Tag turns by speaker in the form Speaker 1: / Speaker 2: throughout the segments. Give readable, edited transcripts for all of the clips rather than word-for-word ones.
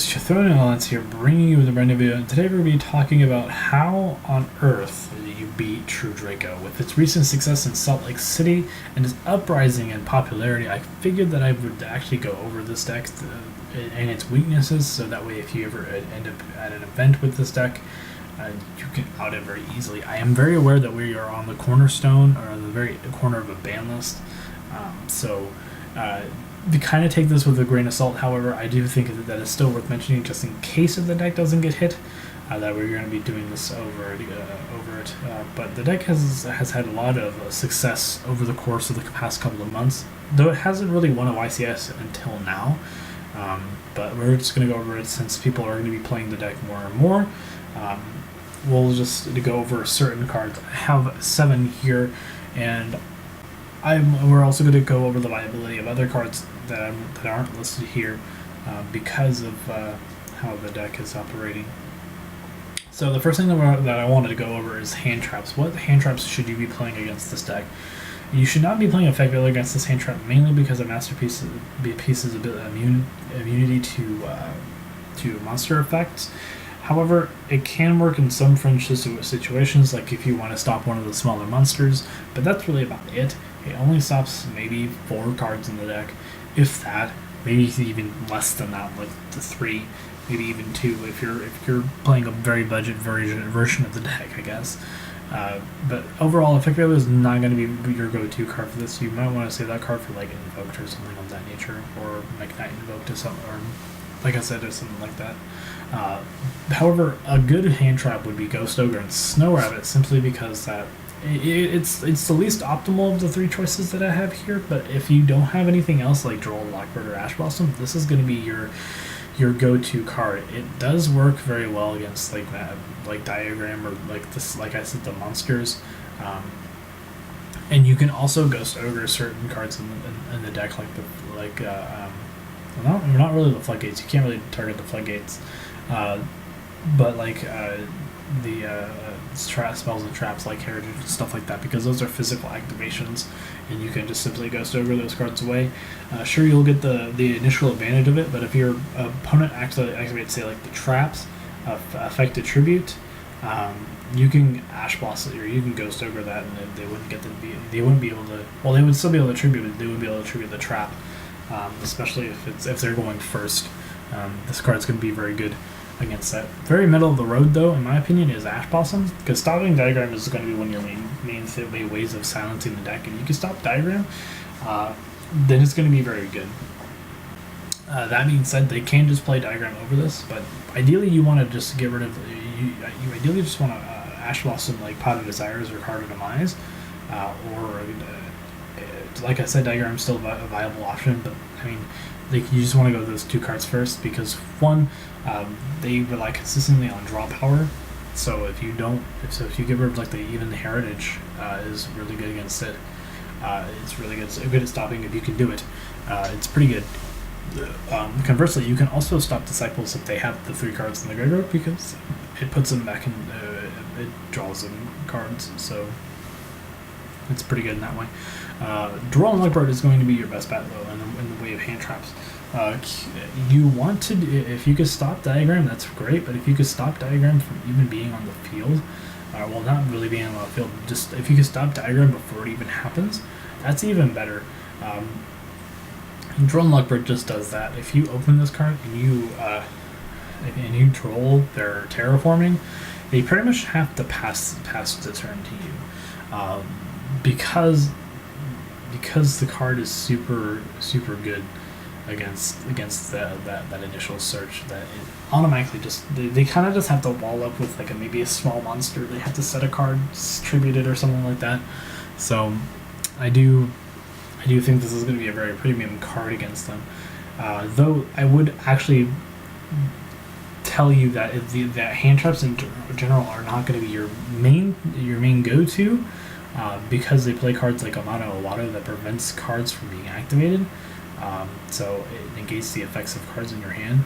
Speaker 1: guys, Chathronian Lance here, bringing you the brand new video, and today we're going to be talking about how on earth you beat True Draco. With its recent success in Salt Lake City and its uprising in popularity, I figured that I would actually go over this deck and its weaknesses, so that way if you ever end up at an event with this deck, you can out it very easily. I am very aware that we are on the cornerstone, or the very corner of a ban list, to kind of take this with a grain of salt. However, I do think that it's still worth mentioning, just in case if the deck doesn't get hit, that we're going to be doing this over it. But the deck has had a lot of success over the course of the past couple of months, though it hasn't really won a YCS until now. But we're just going to go over it since people are going to be playing the deck more and more. We'll just go over certain cards. I have 7 here, and we're also going to go over the viability of other cards that aren't listed here because of how the deck is operating. So the first thing that I wanted to go over is hand traps. What hand traps should you be playing against this deck? You should not be playing effectively against this hand trap, mainly because a Masterpiece's immunity to monster effects. However, it can work in some fringe situations, like if you want to stop one of the smaller monsters, but that's really about it. It only stops maybe 4 cards in the deck, if that, maybe even less than that, like the 3, maybe even 2, if you're playing a very budget version of the deck, I guess. But overall, effectively is not going to be your go-to card for this. You might want to save that card for like Invoked or something of that nature, or Knight Invoked or something, or like I said, or something like that. However, a good hand trap would be Ghost Ogre and Snow Rabbit, simply because that it's the least optimal of the 3 choices that I have here. But if you don't have anything else like Droll, Lockbird, or Ash Blossom, this is going to be your go-to card. It does work very well against like Diagram, or like this, like I said, the monsters. And you can also Ghost Ogre certain cards in the deck, not really the Floodgates. You can't really target the Floodgates, but like the spells and traps like Heritage and stuff like that, because those are physical activations, and you can just simply Ghost Ogre those cards away. Sure, you'll get the initial advantage of it, but if your opponent actually activates, say, like the traps, affected tribute, you can Ash Blossom, or you can Ghost Ogre that, and they wouldn't be able to. Well, they would still be able to tribute, but they wouldn't be able to tribute the trap, especially if they're going first. This card's going to be very good against that. Very middle of the road, though, in my opinion, is Ash Blossom, because stopping Diagram is going to be one of your main ways of silencing the deck. And you can stop Diagram, then it's going to be very good. That being said, they can just play Diagram over this, but ideally you want to just get rid of. You ideally just want to Ash Blossom like Pot of Desires or Card of Demise, or like I said, Diagram is still a viable option, but I mean, you just want to go those 2 cards first, because one, they rely consistently on draw power. So if you get rid of like even the Heritage is really good against it. It's really good at stopping if you can do it. It's pretty good. Conversely, you can also stop Disciples if they have the 3 cards in the graveyard, because it puts them back in. It draws them cards, so it's pretty good in that way. Droll and Lockbird is going to be your best bet, though, in the way of hand traps. You want to, if you could stop Diagram, that's great, but if you could stop Diagram from even being on the field, well, not really being on the field, just if you could stop Diagram before it even happens, that's even better. Droll and Lockbird just does that. If you open this card and you Droll their terraforming, they pretty much have to pass the turn to you, because the card is super good against that initial search, that it automatically just they kind of just have to wall up with like maybe a small monster. They have to set a card, tribute it, or something like that. So I do think this is going to be a very premium card against them. Though I would actually tell you that that hand traps in general are not going to be your main go-to, because they play cards like amano-iwato that prevents cards from being activated. So it negates the effects of cards in your hand.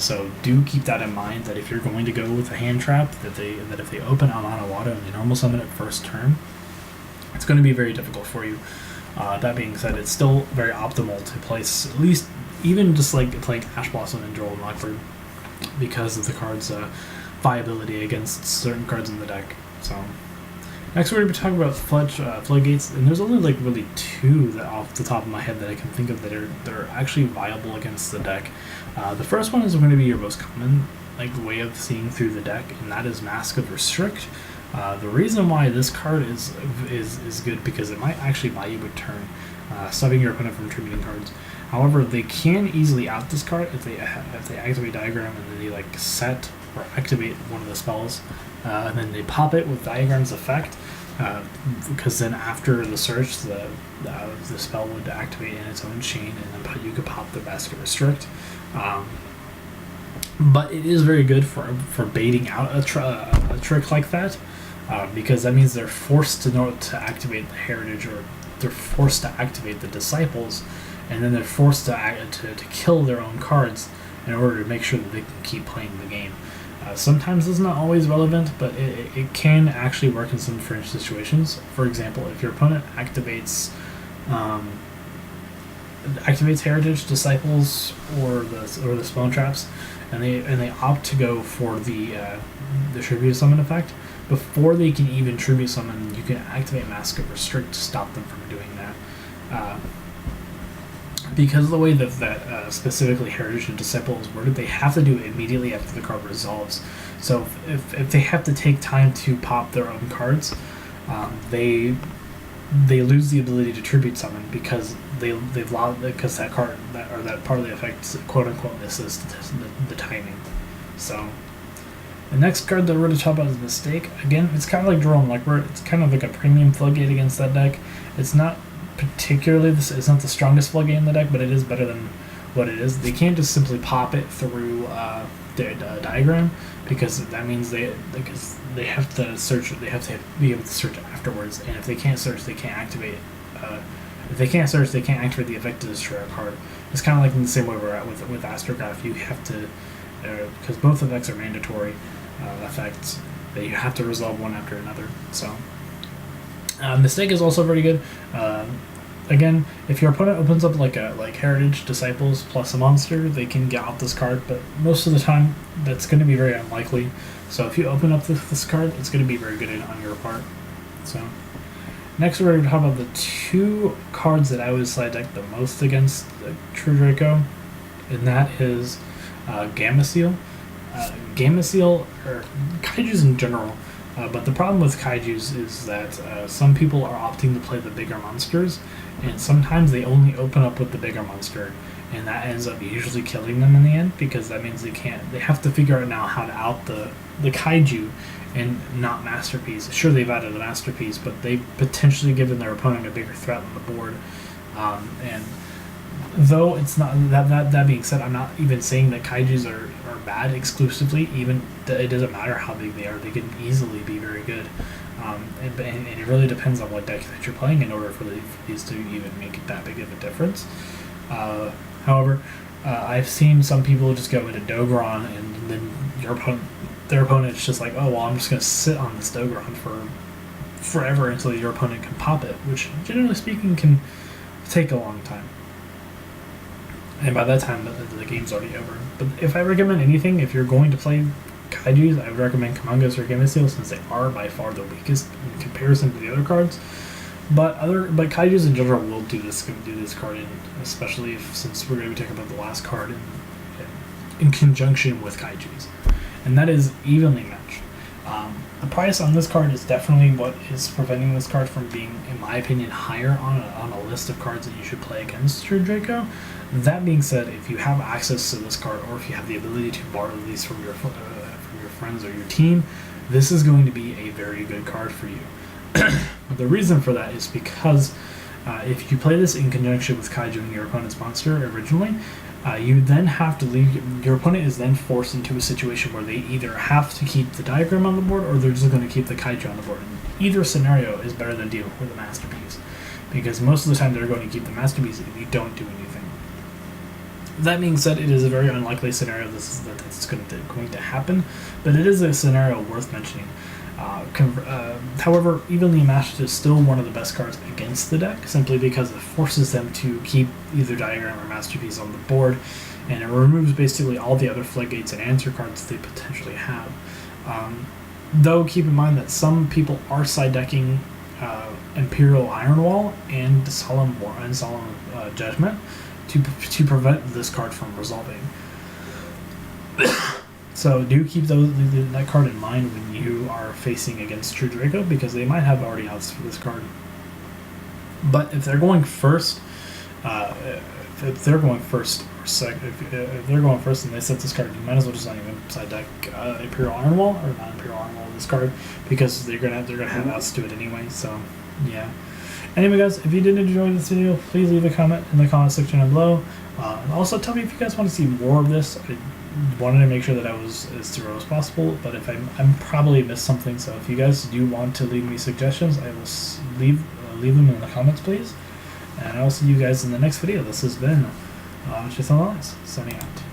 Speaker 1: So do keep that in mind, that if you're going to go with a hand trap, that if they open amano-iwato and they normal summon it first turn, it's going to be very difficult for you. That being said, it's still very optimal to place at least, even just like playing Ash Blossom and Droll and Lockbird because of the card's viability against certain cards in the deck. So next we're going to be talking about floodgates, and there's only like really two that off the top of my head that I can think of that are actually viable against the deck. The first one is going to be your most common way of seeing through the deck, and that is Mask of Restrict. The reason why this card is good because it might actually buy you a turn, stopping your opponent from tributing cards. However, they can easily out this card if they activate Diagram and then they set or activate one of the spells, and then they pop it with Diagram's effect. Because then after the search, the spell would activate in its own chain, and then you could pop the Mask of Restrict. But it is very good for baiting out a trick like that, because that means they're forced to activate the Heritage, or they're forced to activate the Disciples, and then they're forced to kill their own cards in order to make sure that they can keep playing the game. Sometimes it's not always relevant, but it can actually work in some fringe situations. For example, if your opponent activates Heritage, Disciples, or the Spawn Traps, and they opt to go for the Tribute Summon effect, before they can even Tribute Summon, you can activate Mask of Restrict to stop them from doing that. Because of the way that specifically Heritage and Disciple is worded, they have to do it immediately after the card resolves. So if they have to take time to pop their own cards, they lose the ability to Tribute Summon because they've lost, because that card that part of the effect quote unquote misses the timing. So the next card that we're going to talk about is Mistake. Again, it's kind of like Jerome, it's kind of like a premium floodgate against that deck. It's not particularly it's not the strongest floodgate in the deck, but it is better than what it is. They can't just simply pop it through their Diagram, because that means they have to search. They have to be able to search afterwards, and if they can't search, they can't activate. If they can't search, they can't activate the effect to destroy a card. It's kind of like in the same way we're at with Astrograph. You have to, because both effects are mandatory effects, that you have to resolve one after another. So Mistake is also very good. Again, if your opponent opens up like Heritage, Disciples plus a monster, they can get off this card, but most of the time that's going to be very unlikely. So if you open up this card, it's going to be very good on your part. So next we're going to talk about the two cards that I would slide deck the most against True Draco, and that is Gamma Seal. Gamma Seal, or Kaijus in general, but the problem with Kaijus is that some people are opting to play the bigger monsters, and sometimes they only open up with the bigger monster, and that ends up usually killing them in the end, because that means they have to figure out now how to out the Kaiju and not Masterpiece. Sure, they've added a Masterpiece, but they've potentially given their opponent a bigger threat on the board, and though it's not that being said, I'm not even saying that Kaijus are bad exclusively. Even it doesn't matter how big they are; they can easily be very good. And it really depends on what deck that you're playing in order for these to even make that big of a difference. However, I've seen some people just go into Dogron, and then their opponent's just like, oh well, I'm just going to sit on this Dogron for forever until your opponent can pop it, which generally speaking can take a long time. And by that time, the game's already over. But if I recommend anything, if you're going to play Kaijus, I would recommend Kamungas or Gamma Seal, since they are by far the weakest in comparison to the other cards. But Kaijus in general will do this card in, especially since we're going to be talking about the last card in conjunction with Kaijus, and that is Evenly Matched. The price on this card is definitely what is preventing this card from being, in my opinion, higher on a list of cards that you should play against True Draco. That being said, if you have access to this card, or if you have the ability to borrow these from your friends or your team, this is going to be a very good card for you. The reason for that is because if you play this in conjunction with Kaiju and your opponent's monster originally, you then have to leave. Your opponent is then forced into a situation where they either have to keep the Diagram on the board, or they're just going to keep the Kaiju on the board. And either scenario is better than dealing with a Masterpiece, because most of the time they're going to keep the Masterpiece if you don't do anything. That being said, it is a very unlikely scenario that's going to happen, but it is a scenario worth mentioning. However, Evenly Matched is still one of the best cards against the deck, simply because it forces them to keep either Diagram or Masterpiece on the board, and it removes basically all the other floodgates and answer cards they potentially have. Though keep in mind that some people are side decking Imperial Ironwall and Solemn Judgment to prevent this card from resolving. So do keep that card in mind when you are facing against True Draco, because they might have already outs for this card. But if they're going first, if they're going first or second, if they're going first and they set this card, you might as well just not even side deck Imperial Ironwall or not Imperial Ironwall this card, because they're gonna have outs to it anyway. So yeah. Anyway, guys, if you did enjoy this video, please leave a comment in the comment section down below. And also tell me if you guys want to see more of this. I wanted to make sure that I was as thorough as possible, but if I'm probably missed something. So if you guys do want to leave me suggestions, I will leave them in the comments, please. And I will see you guys in the next video. This has been Jason Lawrence, signing out.